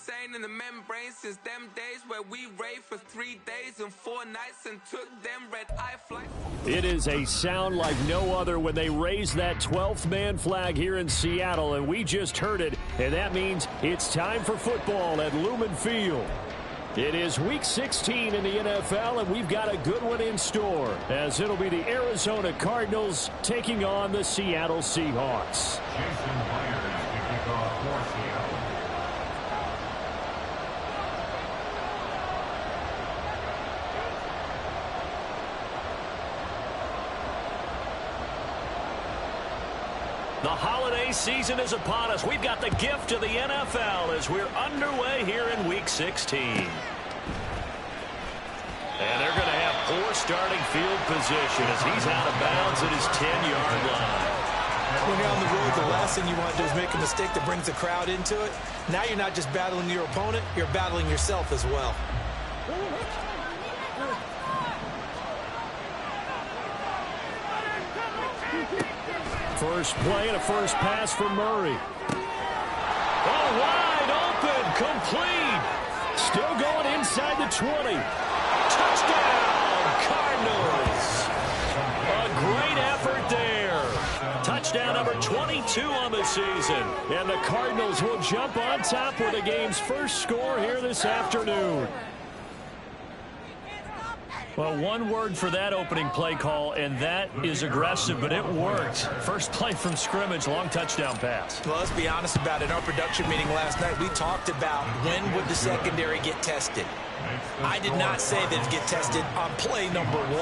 insane in the membrane since them days where we raved for 3 days and 4 nights and took them red-eye flights. It is a sound like no other when they raise that 12th man flag here in Seattle, and we just heard it, and that means it's time for football at Lumen Field. It is Week 16 in the NFL, and we've got a good one in store, as it'll be the Arizona Cardinals taking on the Seattle Seahawks. Jason Myers to kick off for Seattle. The holiday season is upon us. We've got the gift of the NFL as we're underway here in Week 16. And they're going to have poor starting field position as he's out of bounds at his 10-yard line. When you're on the road, the last thing you want to do is make a mistake that brings the crowd into it. Now you're not just battling your opponent, you're battling yourself as well. First play and a first pass for Murray. Oh, wide open, complete. Still going inside the 20. Touchdown, Cardinals. A great effort there. Touchdown number 22 on the season. And the Cardinals will jump on top with the game's first score here this afternoon. Well, one word for that opening play call, and that is aggressive, but it worked. First play from scrimmage, long touchdown pass. Well, let's be honest about it. In our production meeting last night, we talked about when would the secondary get tested. I did not say they'd get tested on play number 1.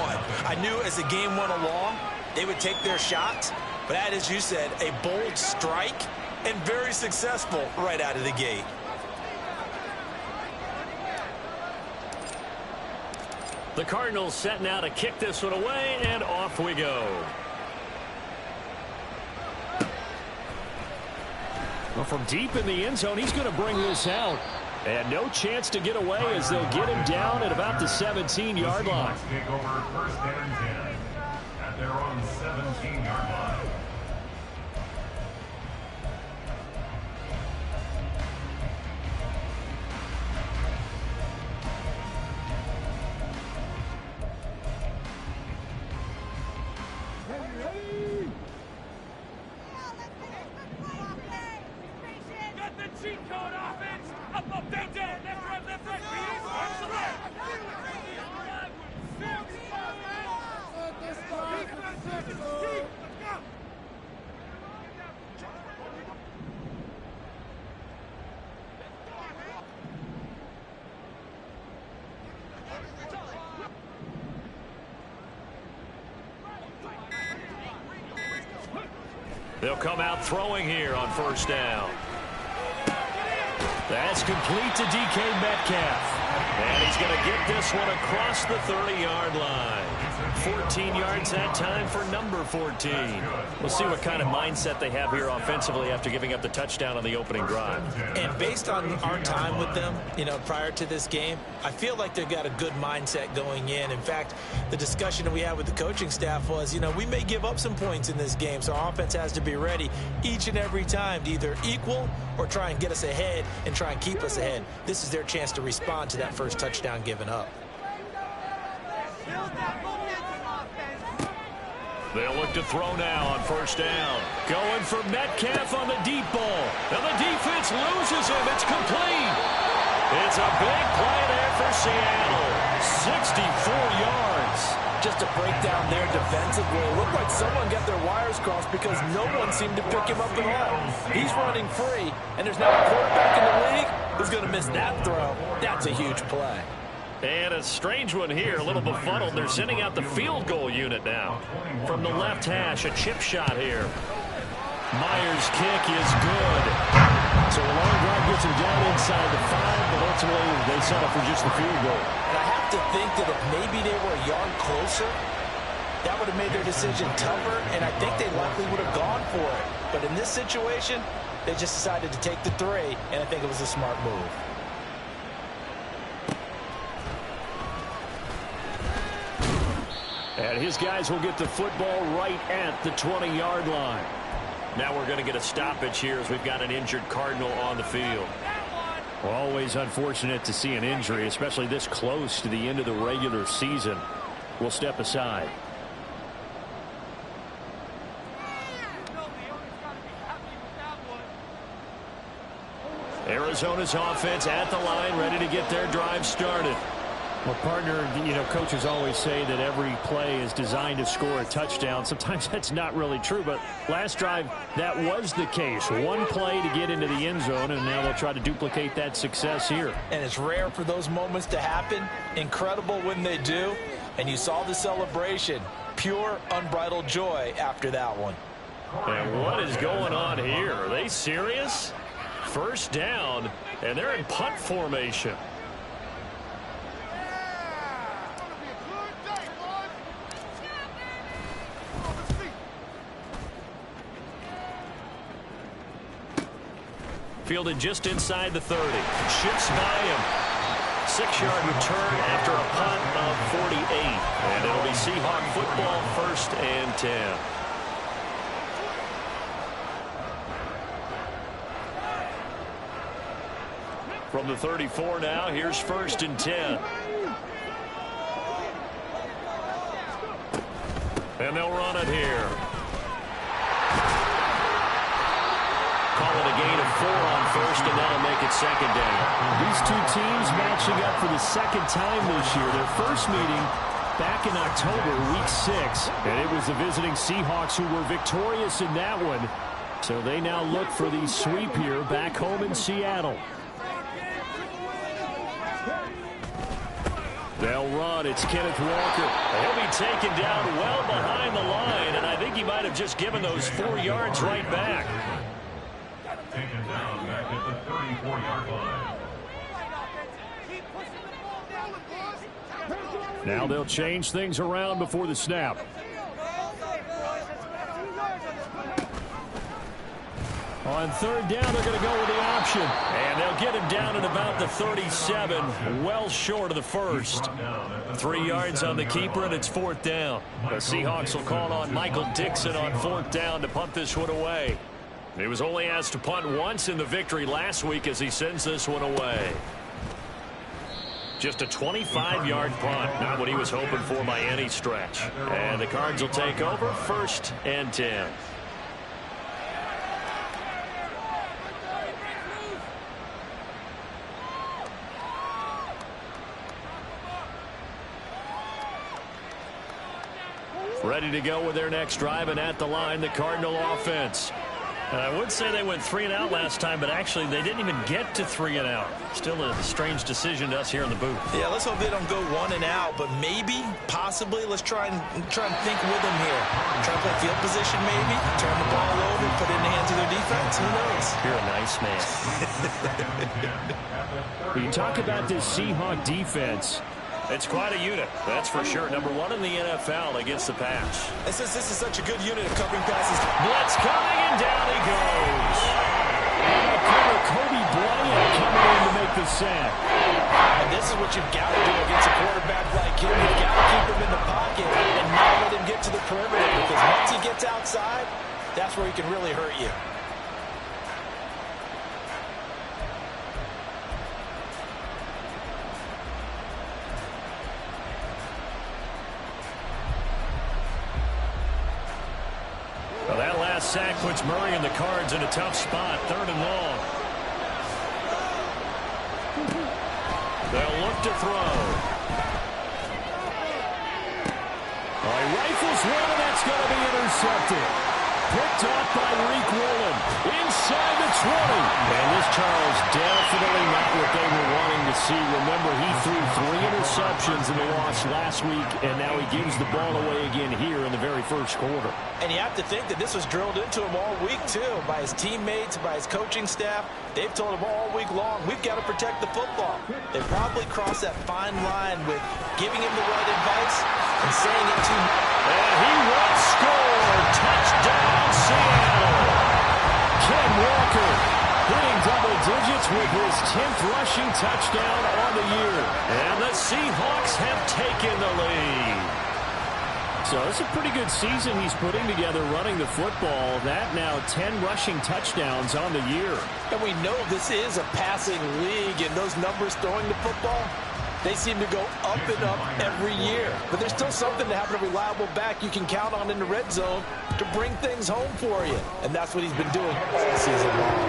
I knew as the game went along, they would take their shots. But that, as you said, a bold strike and very successful right out of the gate. The Cardinals setting out to kick this one away, and off we go. Well, from deep in the end zone, he's going to bring this out. And no chance to get away as they'll get him down at about the 17-yard line. Take over first and 10 at their own 17-yard line. They'll come out throwing here on first down. That's complete to DK Metcalf. And he's going to get this one across the 30-yard line. 14 yards that time for number 14. We'll see what kind of mindset they have here offensively after giving up the touchdown on the opening drive. And based on our time with them, prior to this game, I feel like they've got a good mindset going in. In fact, the discussion that we had with the coaching staff was, we may give up some points in this game, so our offense has to be ready each and every time to either equal or try and get us ahead and try and keep us ahead. This is their chance to respond to that first touchdown given up. They'll look to throw now on first down. Going for Metcalf on the deep ball. And the defense loses him. It's complete. It's a big play there for Seattle. 64 yards. Just to break down their defensively, it looked like someone got their wires crossed because no one seemed to pick him up at all. He's running free, and there's now a quarterback in the league who's going to miss that throw. That's a huge play. And a strange one here, a little befuddled. They're sending out the field goal unit now. From the left hash, a chip shot here. Myers' kick is good. So a long drive gets him down inside the 5, but ultimately they settle for just the field goal. And I have to think that if maybe they were a yard closer, that would have made their decision tougher, and I think they likely would have gone for it. But in this situation, they just decided to take the 3, and I think it was a smart move. And his guys will get the football right at the 20-yard line. Now we're going to get a stoppage here as we've got an injured Cardinal on the field. Well, always unfortunate to see an injury, especially this close to the end of the regular season. We'll step aside. Arizona's offense at the line, ready to get their drive started. Well, partner, coaches always say that every play is designed to score a touchdown. Sometimes that's not really true, but last drive, that was the case. One play to get into the end zone, and now they'll try to duplicate that success here. And it's rare for those moments to happen. Incredible when they do. And you saw the celebration. Pure, unbridled joy after that one. And what is going on here? Are they serious? First down, and they're in punt formation. Fielded just inside the 30. Shifts by him. 6-yard return after a punt of 48. And it'll be Seahawk football, 1st and 10. From the 34 now, here's 1st and 10. And they'll run it here. Call it a gain of 4 on 1st, and that'll make it 2nd down. These two teams matching up for the 2nd time this year. Their first meeting back in October, week 6. And it was the visiting Seahawks who were victorious in that one. So they now look for the sweep here back home in Seattle. They'll run. It's Kenneth Walker. He'll be taken down well behind the line, and I think he might have just given those 4 yards right back. Taken down back at the 34-yard line. Now they'll change things around before the snap. On 3rd down, they're going to go with the option. And they'll get him down at about the 37, well short of the 1st. 3 yards on the keeper, and it's 4th down. The Seahawks will call on Michael Dixon on 4th down to punt this one away. He was only asked to punt once in the victory last week as he sends this one away. Just a 25-yard punt, not what he was hoping for by any stretch. And the Cards will take over, 1st and 10. Ready to go with their next drive, and at the line, the Cardinal offense. I would say they went 3 and out last time, but actually they didn't even get to 3 and out. Still a strange decision to us here in the booth. Yeah, let's hope they don't go 1 and out, but maybe, possibly, let's try and think with them here. Try to play field position maybe, turn the ball over, put it in the hands of their defense. Who knows? You're a nice man. You talk about this Seahawk defense. It's quite a unit, that's for sure. Number 1 in the NFL against the pass. This is such a good unit of covering passes. Blitz coming, and down he goes. And Kobe Bryant coming in to make the sack. And this is what you've got to do against a quarterback like him. You've got to keep him in the pocket and not let him get to the perimeter, because once he gets outside, that's where he can really hurt you. Well, that last sack puts Murray and the Cards in a tough spot, 3rd and long. They'll look to throw. Oh, he rifles one, and that's going to be intercepted. Picked off by Reek Woolen inside the 20. And this Charles definitely not what they were wanting to see. Remember, he threw 3 interceptions in the loss last week, and now he gives the ball away again here in the very first quarter. And you have to think that this was drilled into him all week, too, by his teammates, by his coaching staff. They've told him all week long, we've got to protect the football. They probably crossed that fine line with giving him the right advice and saying it too much. And he will score. Touchdown, Seattle. Ken Walker hitting double digits with his 10th rushing touchdown on the year. And the Seahawks have taken the lead. So it's a pretty good season he's putting together running the football. That now 10 rushing touchdowns on the year. And we know this is a passing league, and those numbers throwing the football, they seem to go up and up every year. But there's still something to having a reliable back you can count on in the red zone to bring things home for you. And that's what he's been doing all season long.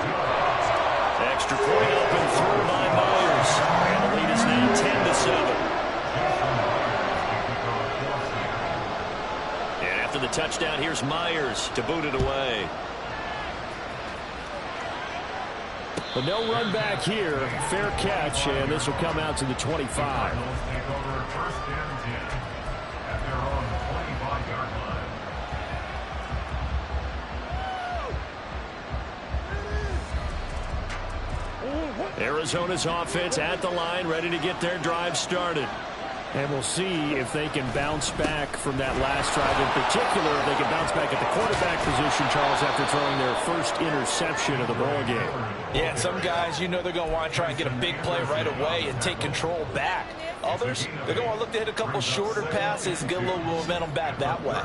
Extra point up and through by Myers. And the lead is now 10-7. And after the touchdown, here's Myers to boot it away. But no run back here. Fair catch, and this will come out to the 25. Arizona's offense at the line, ready to get their drive started. And we'll see if they can bounce back from that last drive. In particular, if they can bounce back at the quarterback position, Charles, after throwing their first interception of the ball game. Yeah, some guys, you know they're going to want to try and get a big play right away and take control back. Others, they're going to look to hit a couple shorter passes and get a little momentum back that way.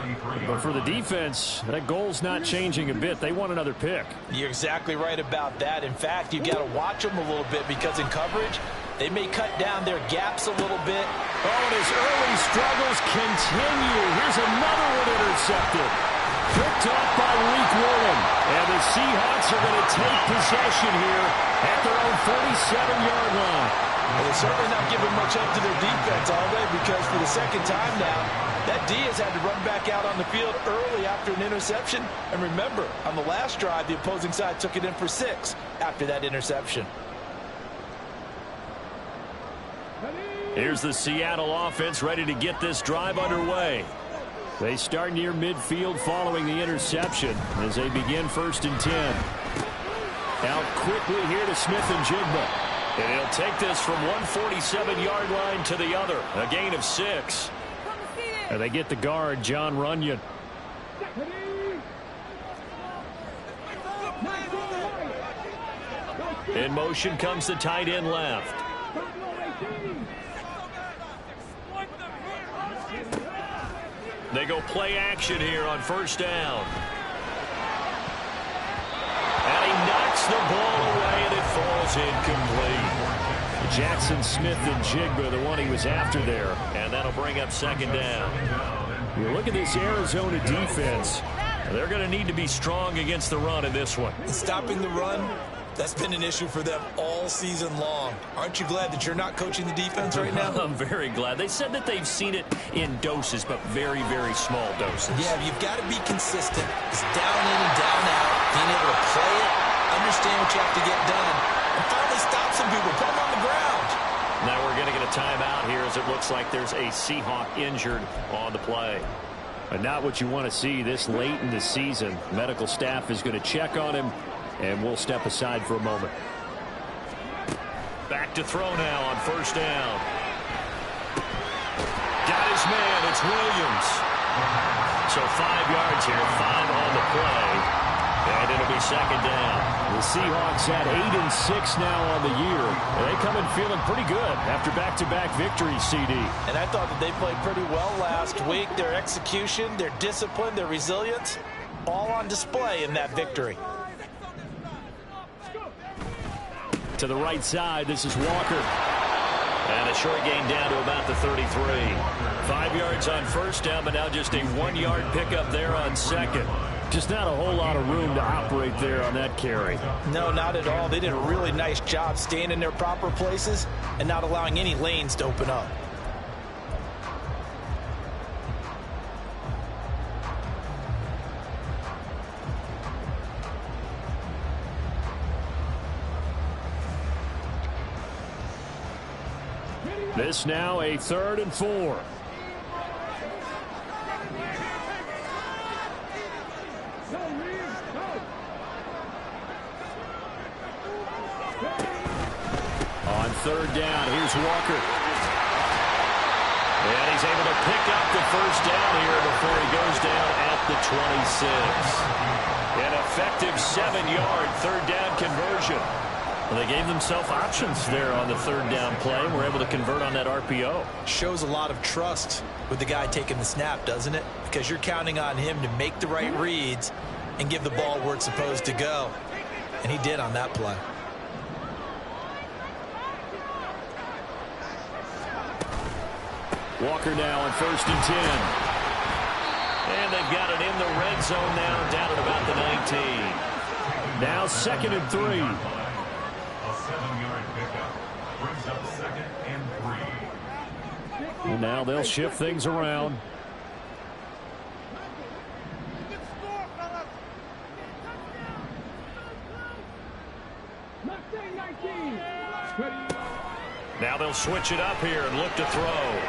But for the defense, that goal's not changing a bit. They want another pick. You're exactly right about that. In fact, you've got to watch them a little bit because in coverage, they may cut down their gaps a little bit. Oh, and his early struggles continue. Here's another one intercepted. Picked off by YERMM. And the Seahawks are going to take possession here at their own 47-yard line. Well, they're certainly not giving much up to their defense, are they? Because for the second time now, that D has had to run back out on the field early after an interception. And remember, on the last drive, the opposing side took it in for 6 after that interception. Here's the Seattle offense ready to get this drive underway. They start near midfield following the interception as they begin 1st and 10. Out quickly here to Smith-Njigba. And he'll take this from one 47-yard line to the other. A gain of 6. And they get the guard, John Runyon. In motion comes the tight end left. They go play action here on 1st down. And he knocks the ball away, and it falls incomplete. Jackson Smith-Njigba, the one he was after there. And that'll bring up 2nd down. You look at this Arizona defense. They're going to need to be strong against the run in this one. Stopping the run, that's been an issue for them all season long. Aren't you glad that you're not coaching the defense right now? I'm very glad. They said that they've seen it in doses, but very, very small doses. Yeah, you've got to be consistent. It's down in and down out. Being able to play it, understand what you have to get done, and finally stop some people, put them on the ground. Now we're going to get a timeout here as it looks like there's a Seahawk injured on the play. But not what you want to see this late in the season. Medical staff is going to check on him, and we'll step aside for a moment. Back to throw now on 1st down. Got his man. It's Williams. So 5 yards here, 5 on the play. And it'll be 2nd down. The Seahawks at 8-6 now on the year. And they come in feeling pretty good after back-to-back victories, CD. And I thought that they played pretty well last week. Their execution, their discipline, their resilience, all on display in that victory. To the right side, this is Walker. And a short gain down to about the 33. 5 yards on 1st down, but now just a 1-yard pickup there on 2nd. Just not a whole lot of room to operate there on that carry. No, not at all. They did a really nice job staying in their proper places and not allowing any lanes to open up. This now a 3rd and 4. On 3rd down, here's Walker. And he's able to pick up the 1st down here before he goes down at the 26. An effective 7-yard 3rd down conversion. Well, they gave themselves options there on the third down play. Were able to convert on that RPO. Shows a lot of trust with the guy taking the snap, doesn't it? Because you're counting on him to make the right reads and give the ball where it's supposed to go. And he did on that play. Walker now on 1st and 10. And they've got it in the red zone now, down at about the 19. Now 2nd and 3. A 7-yard pickup brings up 2nd and 3. And now they'll shift things around. Now they'll switch it up here and look to throw.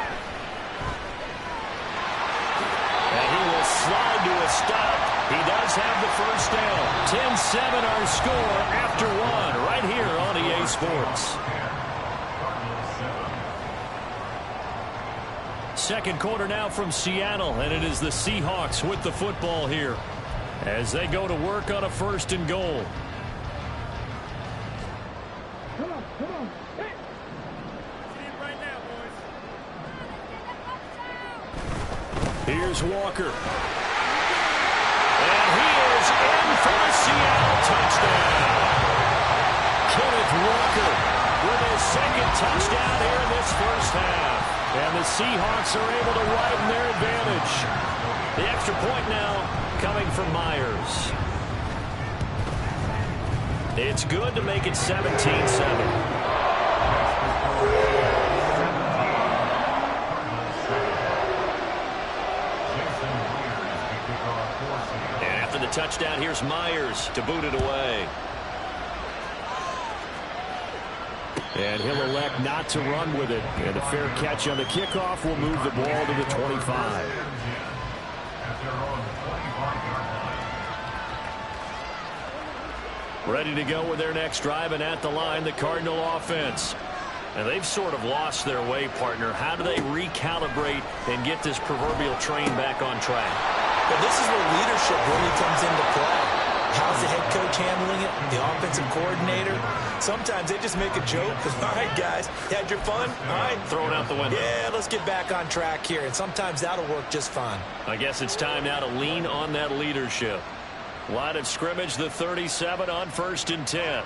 And he will slide to a stop. He does have the first down. 10-7 our score after 1 right here on EA Sports. Second quarter now from Seattle, and it is the Seahawks with the football here as they go to work on a 1st and goal. Come on. Hey. Here's Walker. And he is in for the Seattle touchdown. Kenneth Walker with his 2nd touchdown here in this first half. And the Seahawks are able to widen their advantage. The extra point now coming from Myers. It's good to make it 17-7. The touchdown, here's Myers to boot it away. And he'll elect not to run with it. And a fair catch on the kickoff will move the ball to the 25. Ready to go with their next drive, and at the line, the Cardinal offense. And they've sort of lost their way, partner. How do they recalibrate and get this proverbial train back on track? But this is where leadership really comes into play. How's the head coach handling it? The offensive coordinator? Sometimes they just make a joke. All right, guys, you had your fun? All right. Throw it out the window. Yeah, let's get back on track here. And sometimes that'll work just fine. I guess it's time now to lean on that leadership. Line of scrimmage, the 37 on 1st and 10.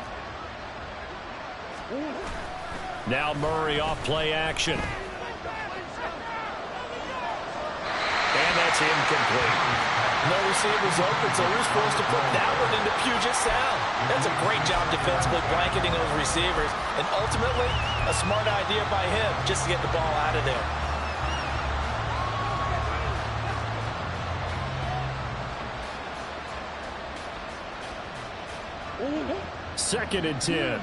Now Murray off play action. And that's incomplete. No receivers open, so who's supposed to put that one into Puget Sound? That's a great job defensively blanketing those receivers. And ultimately, a smart idea by him just to get the ball out of there. 2nd and 10.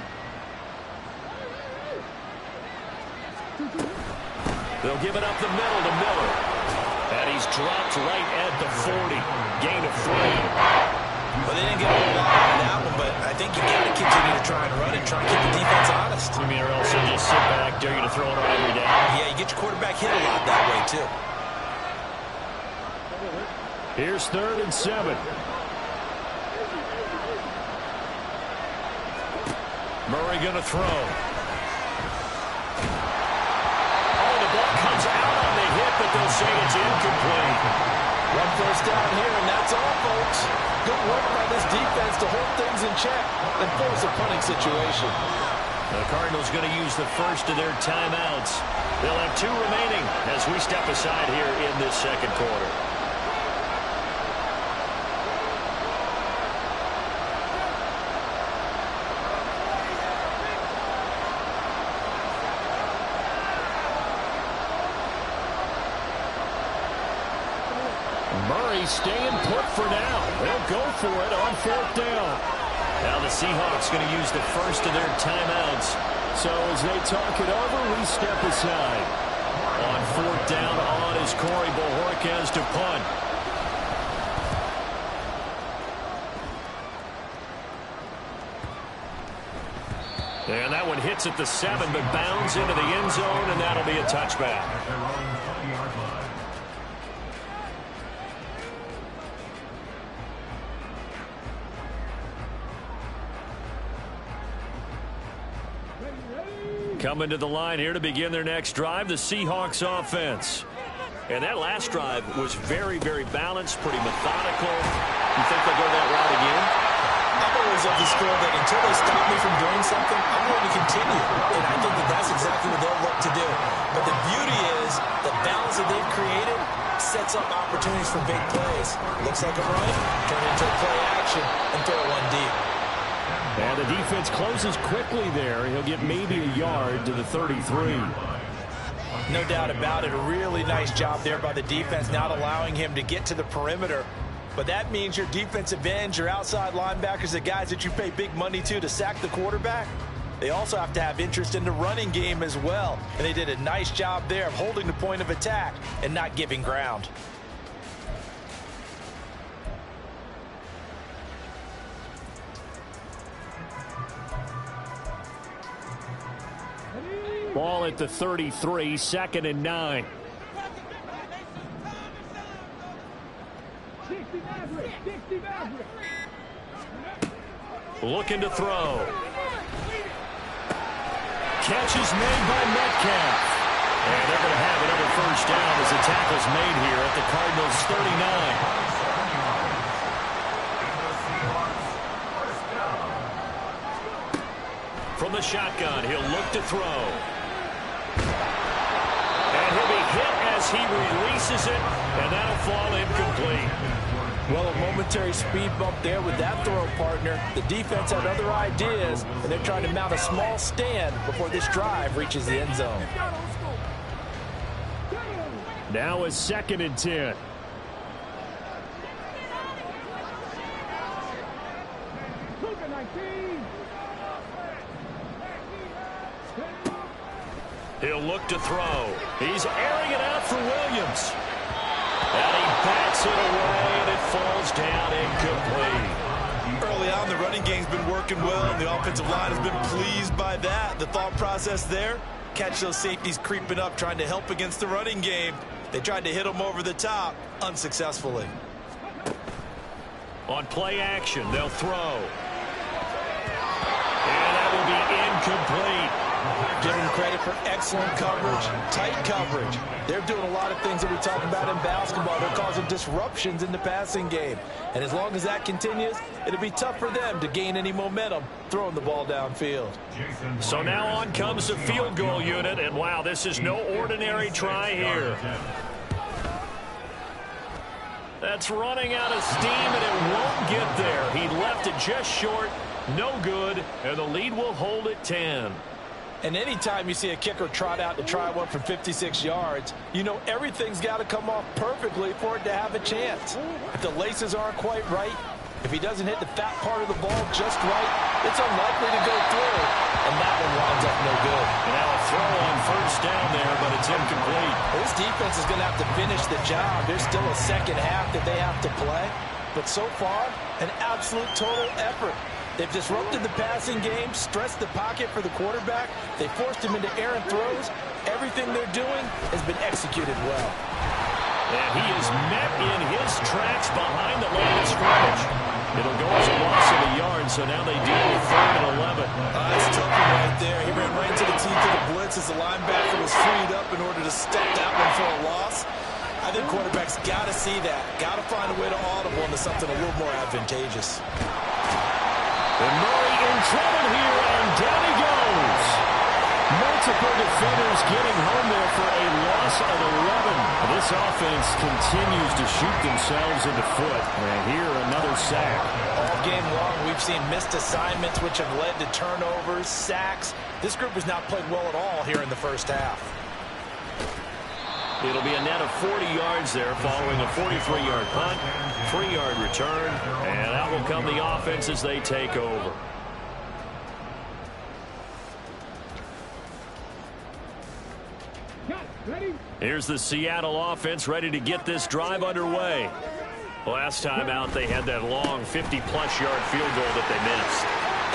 They'll give it up the middle to Miller. And he's dropped right at the 40. Gain of 3. Well, they didn't get a lot out of that one, but I think you got to continue to try and run it, try and keep the defense honest. You mean, or else they'll just sit back, dare you to throw it on every down? Yeah, you get your quarterback hit a lot that way, too. Here's 3rd and 7. Murray going to throw. Oh, the ball comes out on the hit, but they'll say it's incomplete. One first down here, and that's all, folks. Good work by this defense to hold things in check and force a punting situation. The Cardinals going to use the first of their timeouts. They'll have 2 remaining as we step aside here in this second quarter. Murray staying put for now. They'll go for it on 4th down. Now the Seahawks going to use the first of their timeouts. So as they talk it over, we step aside. On 4th down on is Corey Bojorquez to punt. And that one hits at the 7, but bounds into the end zone, and that'll be a touchback. Coming to the line here to begin their next drive, the Seahawks offense. And that last drive was very, very balanced, pretty methodical. You think they'll go that route again? I'm always of the school that until they stop me from doing something, I'm going to continue. And I think that that's exactly what they'll look to do. But the beauty is the balance that they've created sets up opportunities for big plays. Looks like a run, turn it into a play action, and throw one deep. And the defense closes quickly there. He'll get maybe a yard to the 33. No doubt about it. A really nice job there by the defense, not allowing him to get to the perimeter. But that means your defensive ends, your outside linebackers, the guys that you pay big money to sack the quarterback, they also have to have interest in the running game as well. And they did a nice job there of holding the point of attack and not giving ground. Ball at the 33, 2nd and 9. Looking to throw. Catch is made by Metcalf. And they're going to have another first down as the tackle's made here at the Cardinals' 39. From the shotgun, he'll look to throw. And he'll be hit as he releases it, and that'll fall incomplete. Well, a momentary speed bump there with that throw partner. The defense had other ideas, and they're trying to mount a small stand before this drive reaches the end zone. Now is 2nd and 10. He'll look to throw. He's airing it out for Williams. And he bats it away, and it falls down incomplete. Early on, the running game's been working well, and the offensive line has been pleased by that. The thought process there, catch those safeties creeping up, trying to help against the running game. They tried to hit them over the top, unsuccessfully. On play action, they'll throw. And that will be incomplete. Give them credit for excellent coverage, tight coverage. They're doing a lot of things that we talk about in basketball. They're causing disruptions in the passing game. And as long as that continues, it'll be tough for them to gain any momentum throwing the ball downfield. So now on comes the field goal unit. And, wow, this is no ordinary try here. That's running out of steam, and it won't get there. He left it just short. No good. And the lead will hold at 10. And anytime you see a kicker trot out to try one from 56 yards, you know everything's got to come off perfectly for it to have a chance. If the laces aren't quite right, if he doesn't hit the fat part of the ball just right, it's unlikely to go through. And that one winds up no good. And now a throw on first down there, but it's incomplete. This defense is going to have to finish the job. There's still a second half that they have to play. But so far, an absolute total effort. They've disrupted the passing game, stressed the pocket for the quarterback. They forced him into errant throws. Everything they're doing has been executed well. And he is met in his tracks behind the line of scrimmage. It'll go as a loss of a yard, so now they deal with 3rd and 11. That's a tough one right there. He ran right into the teeth of the blitz as the linebacker was freed up in order to step that one for a loss. I think quarterbacks got to see that. Got to find a way to audible into something a little more advantageous. And Murray in trouble here, and down he goes. Multiple defenders getting home there for a loss of 11. This offense continues to shoot themselves in the foot. And here, another sack. All game long, we've seen missed assignments, which have led to turnovers, sacks. This group has not played well at all here in the first half. It'll be a net of 40 yards there following a 43-yard punt, 3-yard return, and out will come the offense as they take over. Here's the Seattle offense ready to get this drive underway. Last time out, they had that long 50-plus yard field goal that they missed.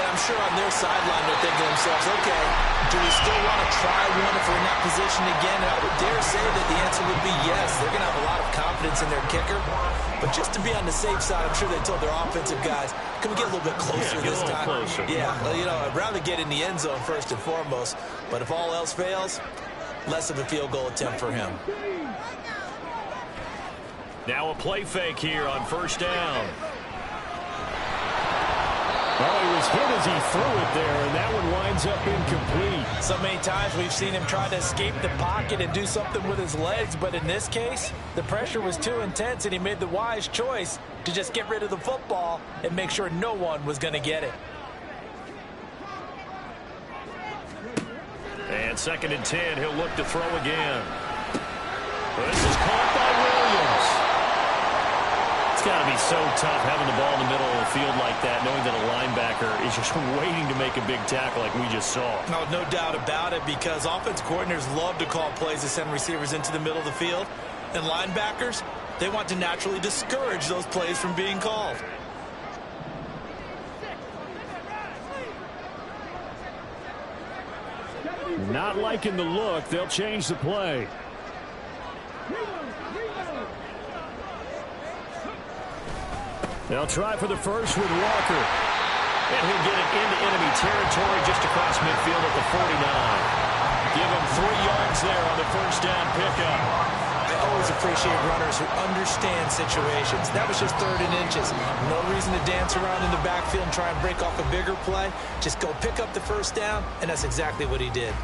And I'm sure on their sideline they're thinking to themselves, okay, do we still want to try one if we're in that position again? And I would dare say that the answer would be yes. They're going to have a lot of confidence in their kicker. But just to be on the safe side, I'm sure they told their offensive guys, can we get a little bit closer this time? Closer. Yeah, well, you know, I'd rather get in the end zone first and foremost. But if all else fails, less of a field goal attempt for him. Now a play fake here on first down. Well, he was hit as he threw it there, and that one winds up incomplete. So many times we've seen him try to escape the pocket and do something with his legs, but in this case, the pressure was too intense, and he made the wise choice to just get rid of the football and make sure no one was going to get it. And 2nd and 10, he'll look to throw again. This is caught by Williams. It's got to be so tough having the ball in the middle of the field like that, knowing that a linebacker is just waiting to make a big tackle like we just saw. No doubt about it, because offensive coordinators love to call plays to send receivers into the middle of the field. And linebackers, they want to naturally discourage those plays from being called. Not liking the look. They'll change the play. They'll try for the first with Walker. And he'll get it into enemy territory just across midfield at the 49. Give him 3 yards there on the first down pickup. I always appreciate runners who understand situations. That was just 3rd and inches. No reason to dance around in the backfield and try and break off a bigger play. Just go pick up the first down, and that's exactly what he did.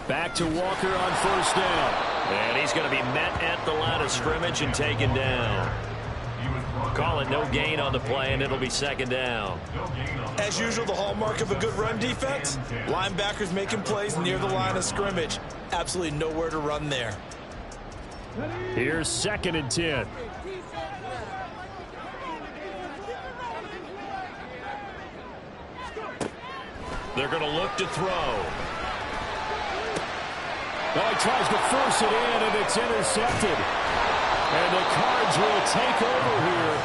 Back to Walker on first down. And he's going to be met at the line of scrimmage and taken down. Call it no gain on the play, and it'll be 2nd down. As usual, the hallmark of a good run defense, linebackers making plays near the line of scrimmage. Absolutely nowhere to run there. Here's 2nd and 10. They're going to look to throw. Well, he tries to force it in, and it's intercepted. And the Cards will take over here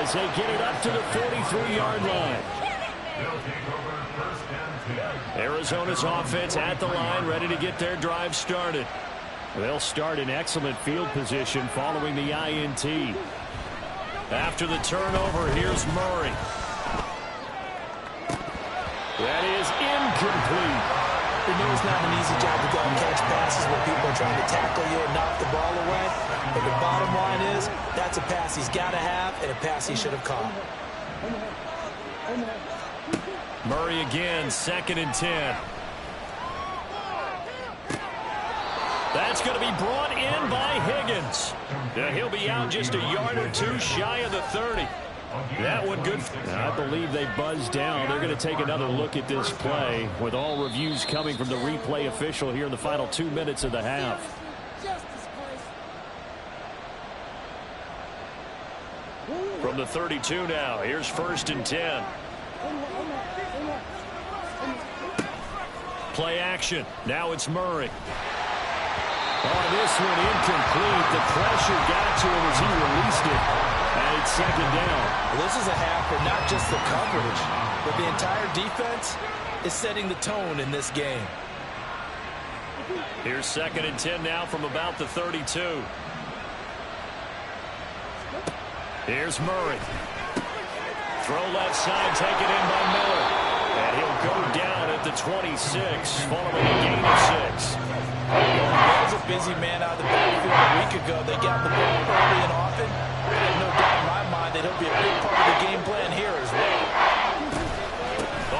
as they get it up to the 43-yard line. Arizona's offense at the line, ready to get their drive started. They'll start in excellent field position following the INT. After the turnover, here's Murray. That is incomplete. We know it's not an easy job to go and catch passes where people are trying to tackle you and knock the ball away. But the bottom line is, that's a pass he's got to have and a pass he should have caught. Murray again, 2nd and 10. That's going to be brought in by Higgins. He'll be out just a yard or two shy of the 30. That one good. I believe they buzzed down. They're going to take another look at this play with all reviews coming from the replay official here in the final 2 minutes of the half. From the 32 now, here's 1st and 10. Play action. Now it's Murray. Oh, this one incomplete. The pressure got to him as he released it. And it's 2nd down. Well, this is a half for not just the coverage, but the entire defense is setting the tone in this game. Here's 2nd and 10 now from about the 32. Here's Murray. Throw left side, taken in by Miller. And he'll go down at the 26, following a gain of 6. That was a busy man out of the backfield a week ago. They got the ball early and often. I have no doubt in my mind that he'll be a big part of the game plan here as well.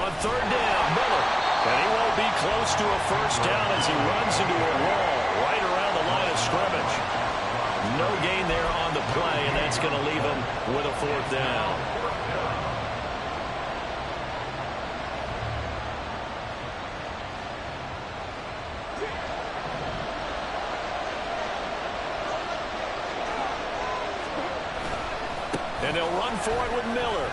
On 3rd down, Miller. And he won't be close to a first down as he runs into a wall right around the line of scrimmage. No gain there on the play, and that's going to leave him with a 4th down. And they'll run for it with Miller.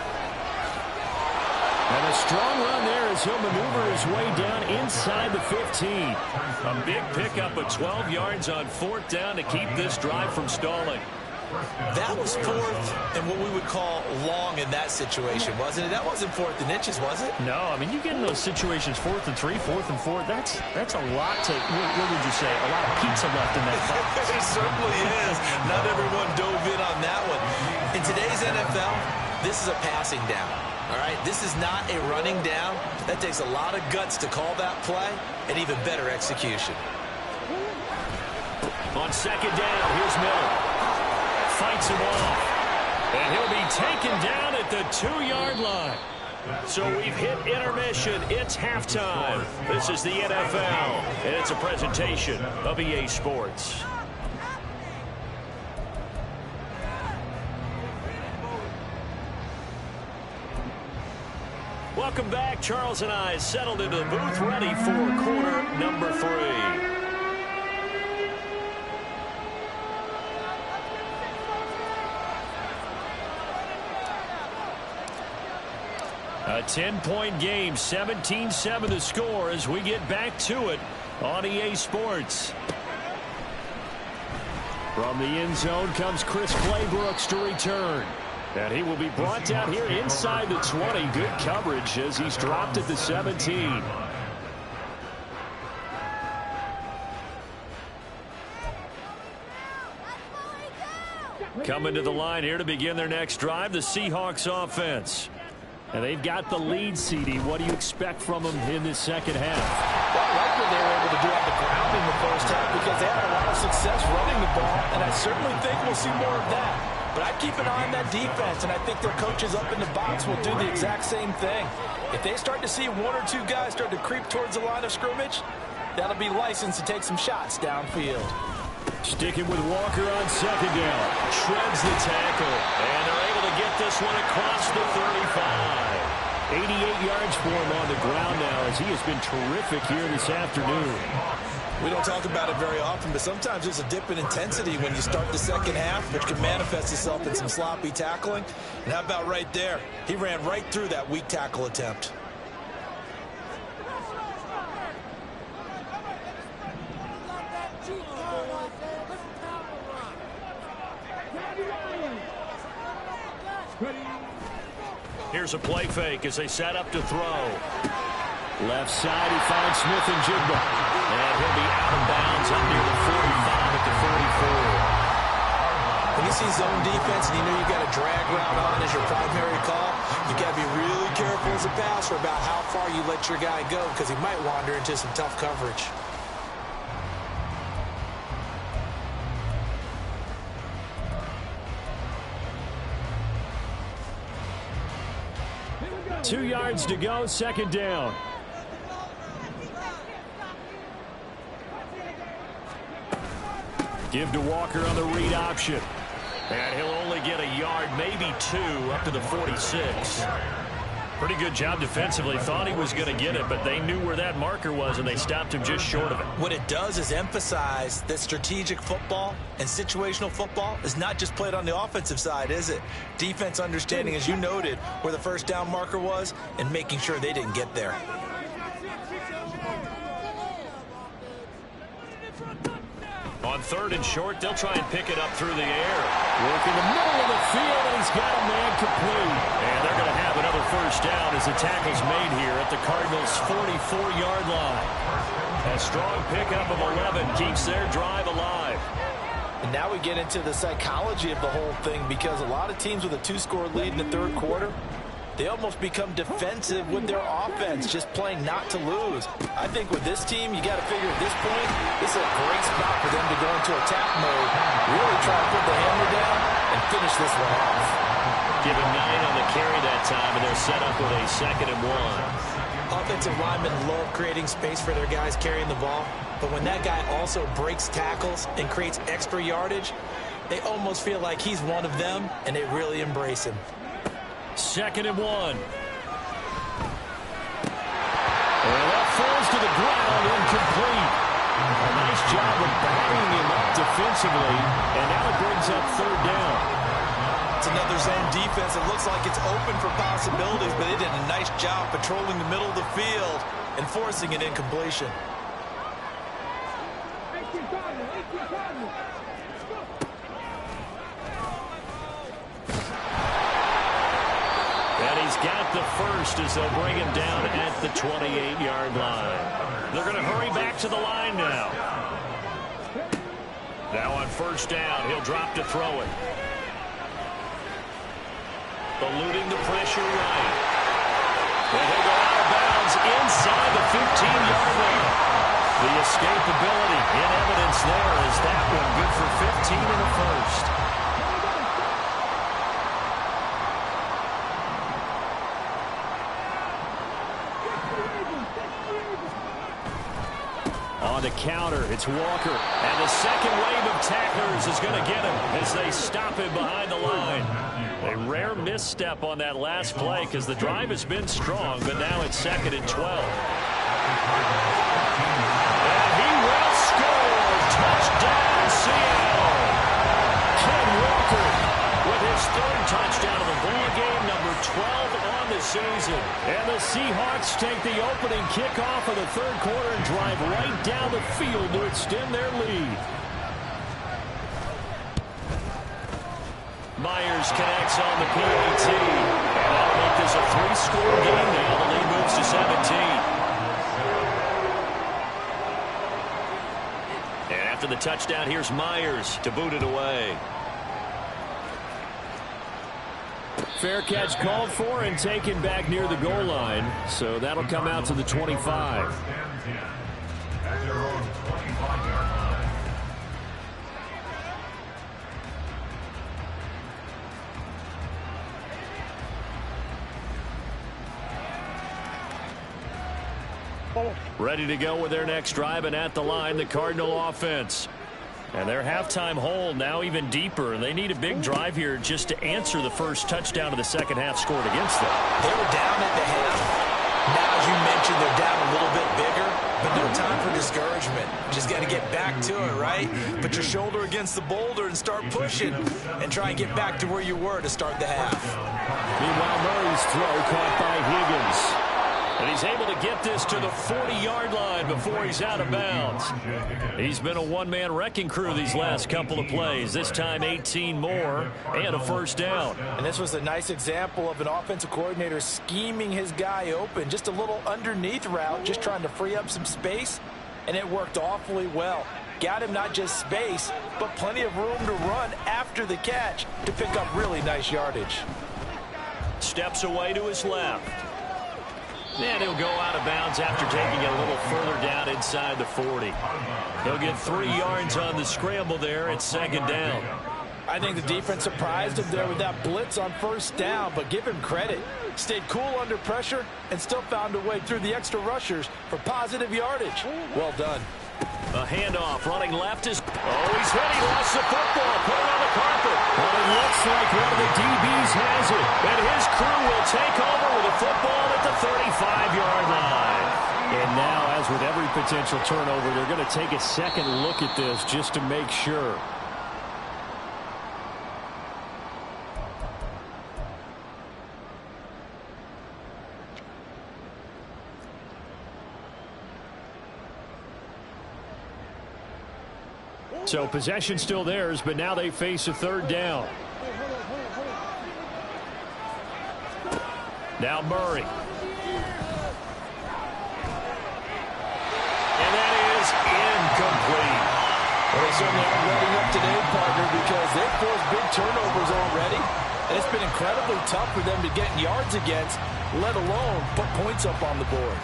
And a strong run there as he'll maneuver his way down inside the 15. A big pickup of 12 yards on 4th down to keep this drive from stalling. That was 4th and what we would call long in that situation, wasn't it? That wasn't 4th and inches, was it? No, I mean, you get in those situations 4th and 3, 4th and 4. That's a lot to, what would you say, a lot of pizza left in that box. It certainly is. Not everyone dove in on that one. In today's NFL, this is a passing down. All right, this is not a running down. That takes a lot of guts to call that play and even better execution. On 2nd down, here's Miller. Fights him off. And he'll be taken down at the 2-yard line. So we've hit intermission. It's halftime. This is the NFL, and it's a presentation of EA Sports. Welcome back. Charles and I settled into the booth, ready for quarter number 3. A 10-point game, 17-7 the score as we get back to it on EA Sports. From the end zone comes Chris Claybrooks to return. And he will be brought down here inside the 20. Good coverage as he's dropped at the 17. Coming to the line here to begin their next drive, the Seahawks offense. And they've got the lead, CD. What do you expect from them in this second half? Well, I like what they were able to do on the ground in the first half because they had a lot of success running the ball, and I certainly think we'll see more of that. But I'd keep an eye on that defense, and I think their coaches up in the box will do the exact same thing. If they start to see 1 or 2 guys start to creep towards the line of scrimmage, that'll be licensed to take some shots downfield. Sticking with Walker on 2nd down. Shreds the tackle. And they're able to get this one across the 35. 88 yards for him on the ground now as he has been terrific here this afternoon. We don't talk about it very often, but sometimes there's a dip in intensity when you start the second half, which can manifest itself in some sloppy tackling. And how about right there? He ran right through that weak tackle attempt. Here's a play fake as they set up to throw. Left side, he finds Smith and Jigba. And he'll be out of bounds up near the 45 at the 44. When you see zone defense and you know you got a drag route on as your primary call, you got to be really careful as a passer about how far you let your guy go because he might wander into some tough coverage. Two yards to go, 2nd down. Give to Walker on the read option. And he'll only get a yard, maybe 2, up to the 46. Pretty good job defensively. Thought he was going to get it, but they knew where that marker was, and they stopped him just short of it. What it does is emphasize that strategic football and situational football is not just played on the offensive side, is it? Defense understanding, as you noted, where the first down marker was and making sure they didn't get there. On 3rd and short, they'll try and pick it up through the air. Work in the middle of the field, and he's got a man complete. And they're going to have another first down as the tackle's made here at the Cardinals' 44-yard line. A strong pickup of 11 keeps their drive alive. And now we get into the psychology of the whole thing because a lot of teams with a 2-score lead in the 3rd quarter, they almost become defensive with their offense, just playing not to lose. I think with this team, you got to figure at this point, this is a great spot for them to go into attack mode, really try to put the hammer down and finish this one off. Give him 9 on the carry that time, and they're set up with a 2nd and 1. Offensive linemen love creating space for their guys carrying the ball, but when that guy also breaks tackles and creates extra yardage, they almost feel like he's one of them, and they really embrace him. 2nd and 1. And that falls to the ground, incomplete. A nice job of backing him up defensively, and now it brings up 3rd down. That's another zone defense. It looks like it's open for possibilities, but they did a nice job patrolling the middle of the field and forcing an incompletion. And he's got the first as they'll bring him down at the 28-yard line. They're going to hurry back to the line now. Now on first down, he'll drop to throw it. Eluding the pressure right. And he'll go out of bounds inside the 15-yard line. The escapability in evidence there is that one good for 15 in the first. On the counter, it's Walker. And the second wave of tacklers is going to get him as they stop him behind the line. A rare misstep on that last play because the drive has been strong, but now it's 2nd and 12. And he will score. Touchdown, Seattle. Ken Walker with his 3rd touchdown of the ball game, number 12 on the season. And the Seahawks take the opening kickoff of the 3rd quarter and drive right down the field to extend their lead. Myers connects on the PAT. And that'll make this a 3-score game now. The lead moves to 17. And after the touchdown, here's Myers to boot it away. Fair catch called for and taken back near the goal line. So that'll come out to the 25. At their own 25-yard line. Ready to go with their next drive, and at the line, the Cardinal offense. And their halftime hole now even deeper. They need a big drive here just to answer the first touchdown of the second half scored against them. They were down at the half. Now, as you mentioned, they're down a little bit bigger, but no time for discouragement. Just got to get back to it, right? Put your shoulder against the boulder and start pushing and try and get back to where you were to start the half. Meanwhile, Murray's throw caught by Higgins. And he's able to get this to the 40-yard line before he's out of bounds. He's been a one-man wrecking crew these last couple of plays. This time 18 more and a first down. And this was a nice example of an offensive coordinator scheming his guy open. Just a little underneath route, just trying to free up some space. And it worked awfully well. Got him not just space, but plenty of room to run after the catch to pick up really nice yardage. Steps away to his left. And he'll go out of bounds after taking it a little further down inside the 40. He'll get 3 yards on the scramble there at 2nd down. I think the defense surprised him there with that blitz on first down, but give him credit. Stayed cool under pressure and still found a way through the extra rushers for positive yardage. Well done. A handoff running left is... Oh, he's hit. He lost the football. Put it on the carpet. Well, it looks like one of the DBs has it. And his crew will take over with a football at the 35-yard line. And now, as with every potential turnover, they're going to take a second look at this just to make sure. So possession still theirs, but now they face a 3rd down. Now Murray. And that is incomplete. Well, they certainly aren't letting up today, partner, because they've forced big turnovers already. And it's been incredibly tough for them to get yards against, let alone put points up on the board.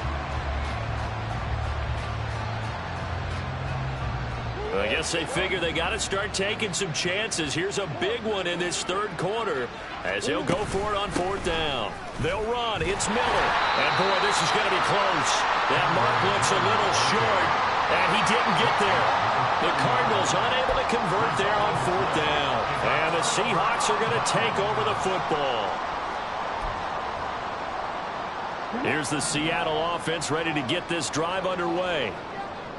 I guess they figure they got to start taking some chances. Here's a big one in this 3rd quarter as he'll go for it on 4th down. They'll run. It's Miller. And, boy, this is going to be close. That mark looks a little short, and he didn't get there. The Cardinals unable to convert there on 4th down. And the Seahawks are going to take over the football. Here's the Seattle offense ready to get this drive underway.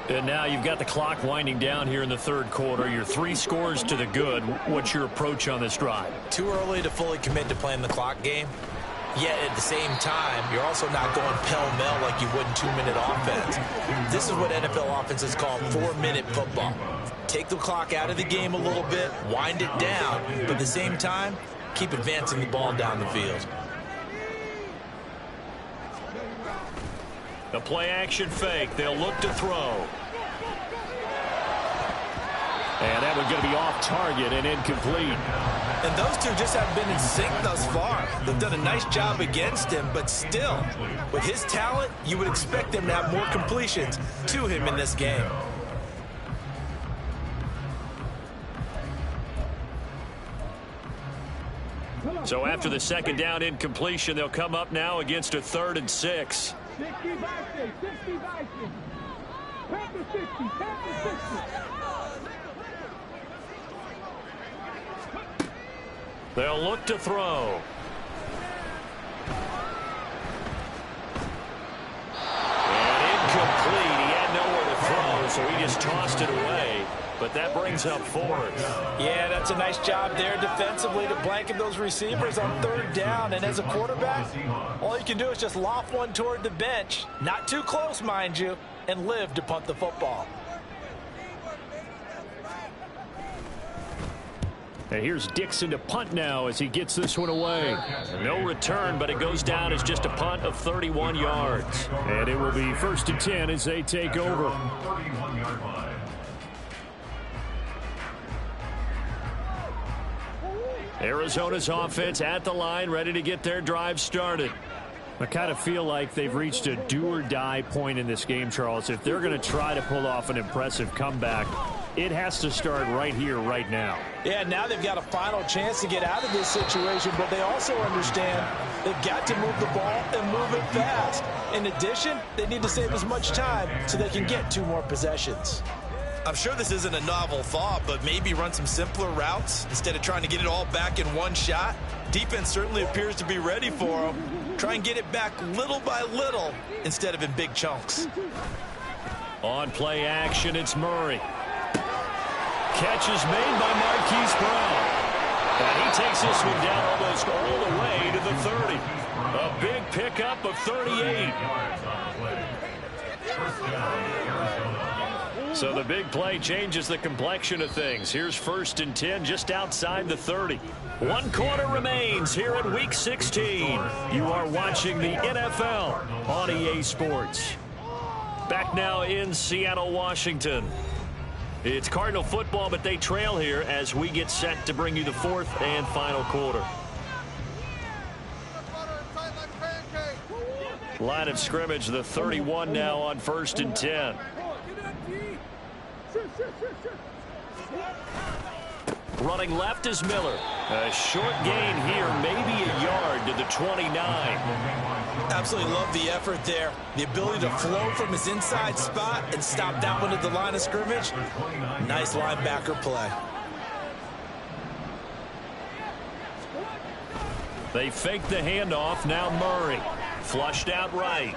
And now you've got the clock winding down here in the third quarter. You're 3 scores to the good. What's your approach on this drive? Too early to fully commit to playing the clock game. Yet at the same time, you're also not going pell-mell like you would in 2-minute offense. This is what NFL offenses call 4-minute football. Take the clock out of the game a little bit, wind it down, but at the same time, keep advancing the ball down the field. The play-action fake. They'll look to throw. And that one's going to be off target and incomplete. And those two just haven't been in sync thus far. They've done a nice job against him, but still, with his talent, you would expect them to have more completions to him in this game. So after the second down incompletion, they'll come up now against a 3rd and 6. 60 Vikings, 60 Vikings. Panther 60, Panther 60. They'll look to throw. And incomplete. He had nowhere to throw, so he just tossed it away. But that brings up 4th. Yeah, that's a nice job there defensively to blanket those receivers on 3rd down. And as a quarterback, all you can do is just loft one toward the bench. Not too close, mind you, and live to punt the football. And here's Dixon to punt now as he gets this one away. No return, but it goes down as just a punt of 31 yards. And it will be 1st and 10 as they take over. Arizona's offense at the line, ready to get their drive started. I kind of feel like they've reached a do-or-die point in this game, Charles. If they're going to try to pull off an impressive comeback, it has to start right here, right now. Yeah, now they've got a final chance to get out of this situation, but they also understand they've got to move the ball and move it fast. In addition, they need to save as much time so they can get 2 more possessions. I'm sure this isn't a novel thought, but maybe run some simpler routes instead of trying to get it all back in one shot. Defense certainly appears to be ready for them. Try and get it back little by little instead of in big chunks. On play action, it's Murray. Catch is made by Marquise Brown. And he takes this one down almost all the way to the 30. A big pickup of 38. So the big play changes the complexion of things. Here's 1st and 10 just outside the 30. 1 quarter remains here at Week 16. You are watching the NFL on EA Sports. Back now in Seattle, Washington. It's Cardinal football, but they trail here as we get set to bring you the 4th and final quarter. Line of scrimmage, the 31 now on 1st and 10. Running left is Miller. A short gain here, maybe a yard to the 29. Absolutely love the effort there. The ability to flow from his inside spot and stop that one at the line of scrimmage. Nice linebacker play. They fake the handoff. Now Murray. Flushed out right.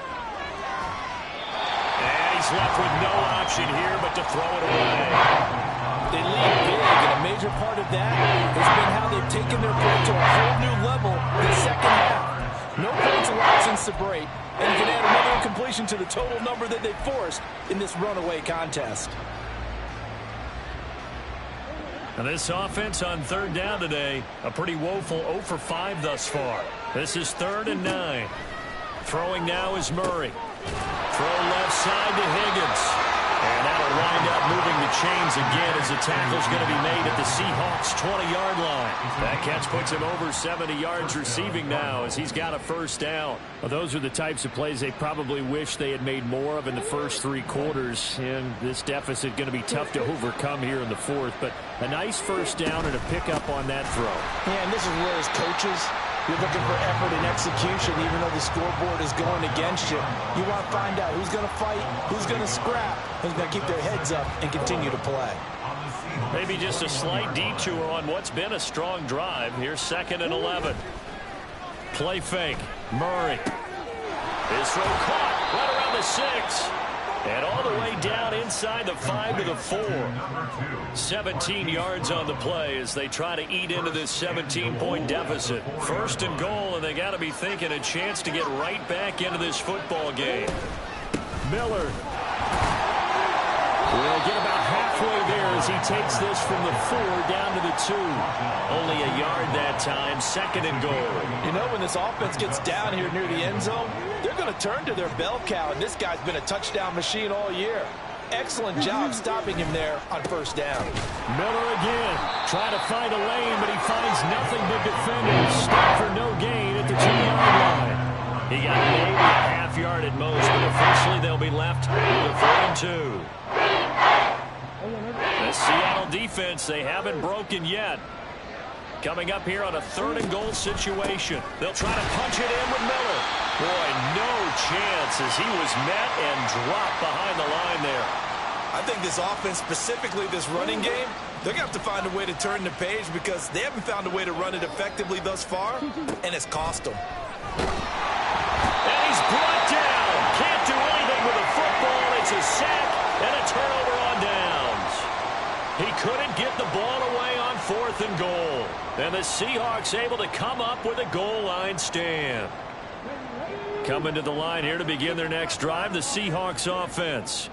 And he's left with no option here but to throw it away. They lead big, and a major part of that has been how they've taken their play to a whole new level in the second half. No points allowed since the break, and you can add another incompletion to the total number that they forced in this runaway contest. And this offense on 3rd down today, a pretty woeful 0 for 5 thus far. This is 3rd and 9. Throwing now is Murray. Throw left side to Higgins. And that'll wind up moving the chains again as the tackle's going to be made at the Seahawks' 20-yard line. That catch puts him over 70 yards receiving now as he's got a 1st down. Well, those are the types of plays they probably wish they had made more of in the first 3 quarters. And this deficit going to be tough to overcome here in the 4th. But a nice 1st down and a pickup on that throw. Yeah, and this is where as coaches, you're looking for effort and execution, even though the scoreboard is going against you. You want to find out who's going to fight, who's going to scrap, who's going to keep their heads up and continue to play. Maybe just a slight detour on what's been a strong drive. Here's 2nd and 11. Play fake. Murray. His throw caught right around the 6. And all the way down inside the 5 to the 4. 17 yards on the play as they try to eat into this 17-point deficit. First and goal, and they got to be thinking a chance to get right back into this football game. Miller will get about halfway there as he takes this from the 4 down to the 2. Only a yard that time, second and goal. You know, when this offense gets down here near the end zone, they're going to turn to their bell cow, and this guy's been a touchdown machine all year. Excellent job stopping him there on first down. Miller again, trying to find a lane, but he finds nothing but defenders. Stop for no gain at the 2-yard line. He got maybe a half yard at most, but officially they'll be left with a 4 and 2. The Seattle defense, they haven't broken yet. Coming up here on a 3rd and goal situation. They'll try to punch it in with Miller. Boy, no chance as he was met and dropped behind the line there. I think this offense, specifically this running game, they're going to have to find a way to turn the page because they haven't found a way to run it effectively thus far, and it's cost them. And he's brought down. Can't do anything with the football. It's a sack and a turnover on downs. He couldn't get the ball away on 4th and goal. And the Seahawks able to come up with a goal line stand. Coming to the line here to begin their next drive, the Seahawks offense.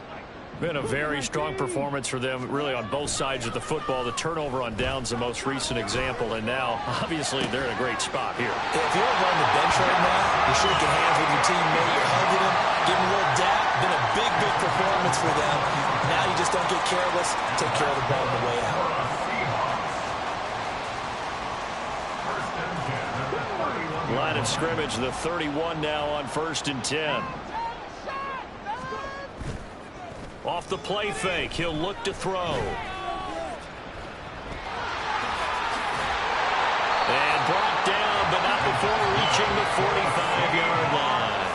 Been a very strong performance for them, really, on both sides of the football. The turnover on downs, the most recent example, and now, obviously, they're in a great spot here. If you're over on the bench right now, you're shaking hands with your teammate, you're hugging him, giving a little dap. Been a big, big performance for them. Now you just don't get careless. Take care of the ball on the way out. Line of scrimmage, the 31 now on 1st and 10. Off the play fake, he'll look to throw. And brought down, but not before reaching the 45-yard line.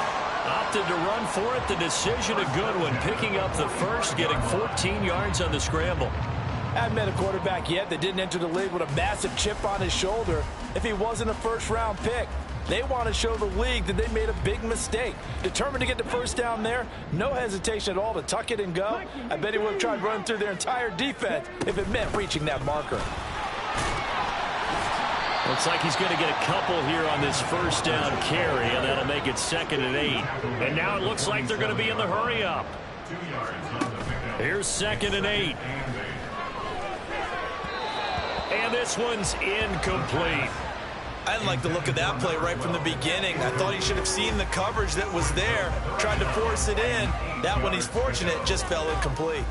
Opted to run for it. The decision a good one, picking up the first, getting 14 yards on the scramble. I haven't met a quarterback yet that didn't enter the league with a massive chip on his shoulder if he wasn't a first-round pick. They want to show the league that they made a big mistake. Determined to get the first down there, no hesitation at all to tuck it and go. I bet he would have tried running through their entire defense if it meant reaching that marker. Looks like he's going to get a couple here on this first down carry, and that'll make it 2nd and 8. And now it looks like they're going to be in the hurry-up. Here's 2nd and 8. And this one's incomplete. I didn't like the look of that play right from the beginning. I thought he should have seen the coverage that was there, tried to force it in. That one, he's fortunate, just fell incomplete.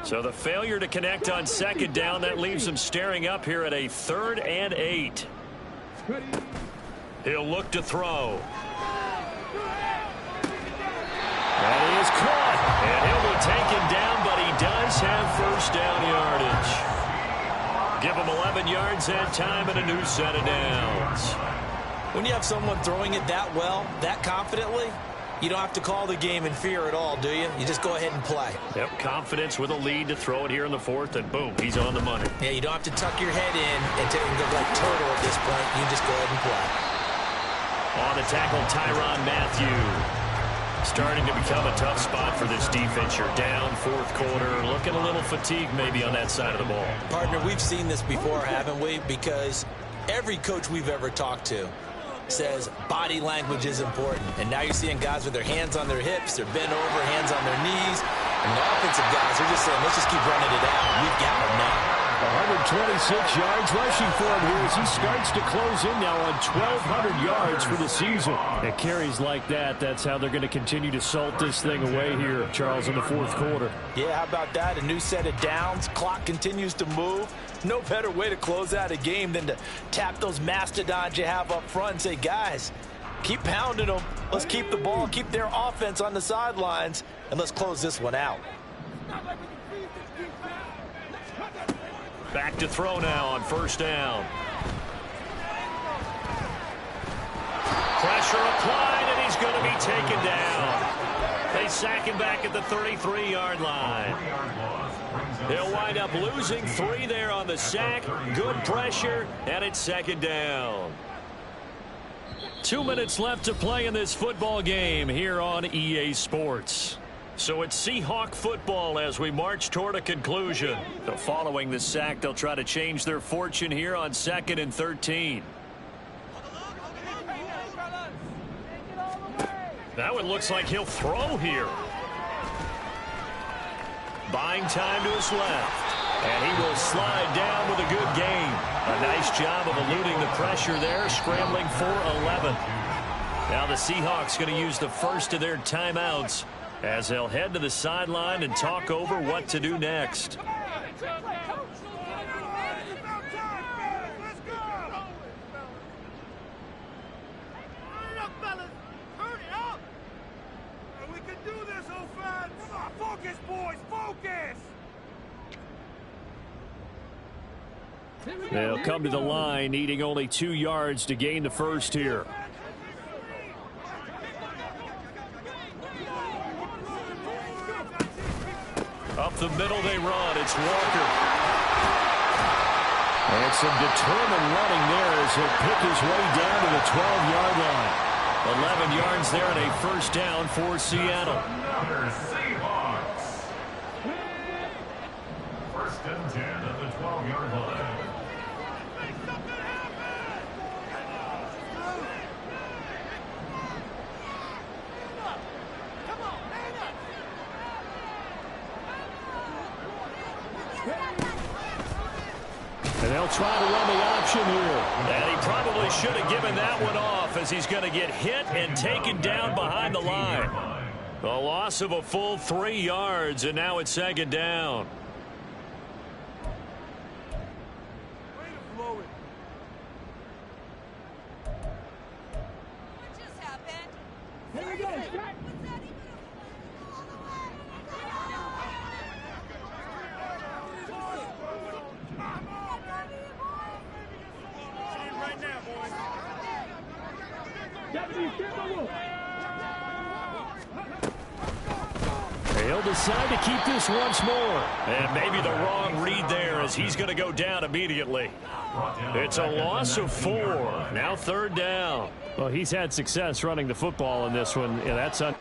So the failure to connect on 2nd down, that leaves him staring up here at a 3rd and 8. He'll look to throw. That is caught. And he'll be taken down, but he does have first down yardage. Give him 11 yards that time and a new set of downs. When you have someone throwing it that well, that confidently, you don't have to call the game in fear at all, do you? You just go ahead and play. Yep, confidence with a lead to throw it here in the 4th, and boom, he's on the money. Yeah, you don't have to tuck your head in and take and go like turtle at this point. You just go ahead and play. On the tackle, Tyrann Mathieu. Starting to become a tough spot for this defense. You're down 4th quarter, looking a little fatigued maybe on that side of the ball. Partner, we've seen this before, haven't we? Because every coach we've ever talked to says body language is important. And now you're seeing guys with their hands on their hips, they're bent over, hands on their knees. And the offensive guys are just saying, let's just keep running it out. We've got them now. 126 yards rushing for him here as he starts to close in now on 1,200 yards for the season. At carries like that, that's how they're going to continue to salt this thing away here, Charles, in the 4th quarter. Yeah, how about that? A new set of downs. Clock continues to move. No better way to close out a game than to tap those mastodons you have up front and say, guys, keep pounding them. Let's keep the ball, keep their offense on the sidelines, and let's close this one out. Back to throw now on first down. Pressure applied, and he's he's going to be taken down. They sack him back at the 33-yard line. They'll wind up losing 3 there on the sack. Good pressure, and it's second down. 2 minutes left to play in this football game here on EA Sports. So it's Seahawk football as we march toward a conclusion. So following the sack, they'll try to change their fortune here on 2nd and 13. Now it looks like he'll throw here. Buying time to his left. And he will slide down with a good gain. A nice job of eluding the pressure there, scrambling for 11. Now the Seahawks going to use the first of their timeouts as they'll head to the sideline and talk over what to do next. They'll come to the line, needing only 2 yards to gain the first here. Up the middle they run. It's Walker. And some determined running there as he'll pick his way down to the 12-yard line. 11 yards there and a first down for Seattle. Seahawks. 1st and 10 at the 12-yard line. And they'll try to run the option here. And he probably should have given that one off as he's going to get hit and taken down behind the line. A loss of a full 3 yards, and now it's second down. What just happened? Here we go, Jack. He'll decide to keep this once more. And maybe the wrong read there as he's going to go down immediately. It's a loss of 4. Now 3rd down. Well, he's had success running the football in this one. Yeah, that's At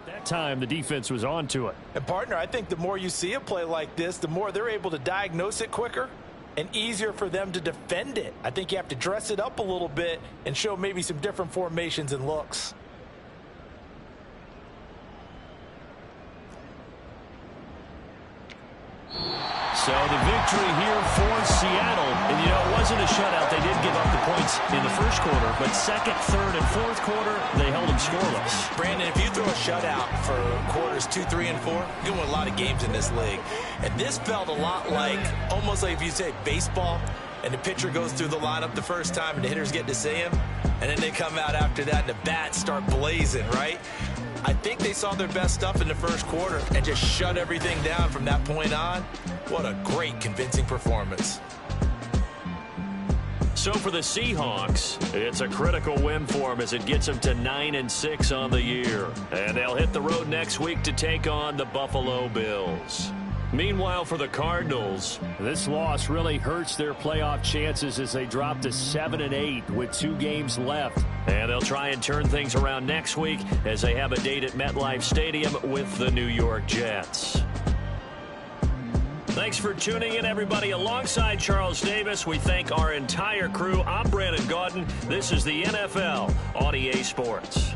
that time, the defense was on to it. And, partner, I think the more you see a play like this, the more they're able to diagnose it quicker and easier for them to defend it. I think you have to dress it up a little bit and show maybe some different formations and looks. So the victory here for Seattle. And, you know, it wasn't a shutout. They did give up the points in the first quarter. But 2nd, 3rd, and 4th quarter, they held them scoreless. Brandon, if you throw a shutout for quarters 2, 3, and 4, you win a lot of games in this league. And this felt a lot like, almost like if you say baseball, and the pitcher goes through the lineup the first time and the hitters get to see him, and then they come out after that and the bats start blazing, right? I think they saw their best stuff in the first quarter and just shut everything down from that point on. What a great, convincing performance. So for the Seahawks, it's a critical win for them as it gets them to 9-6 on the year. And they'll hit the road next week to take on the Buffalo Bills. Meanwhile, for the Cardinals, this loss really hurts their playoff chances as they drop to 7-8 with 2 games left. And they'll try and turn things around next week as they have a date at MetLife Stadium with the New York Jets. Thanks for tuning in, everybody. Alongside Charles Davis, we thank our entire crew. I'm Brandon Gaudin. This is the NFL on EA Sports.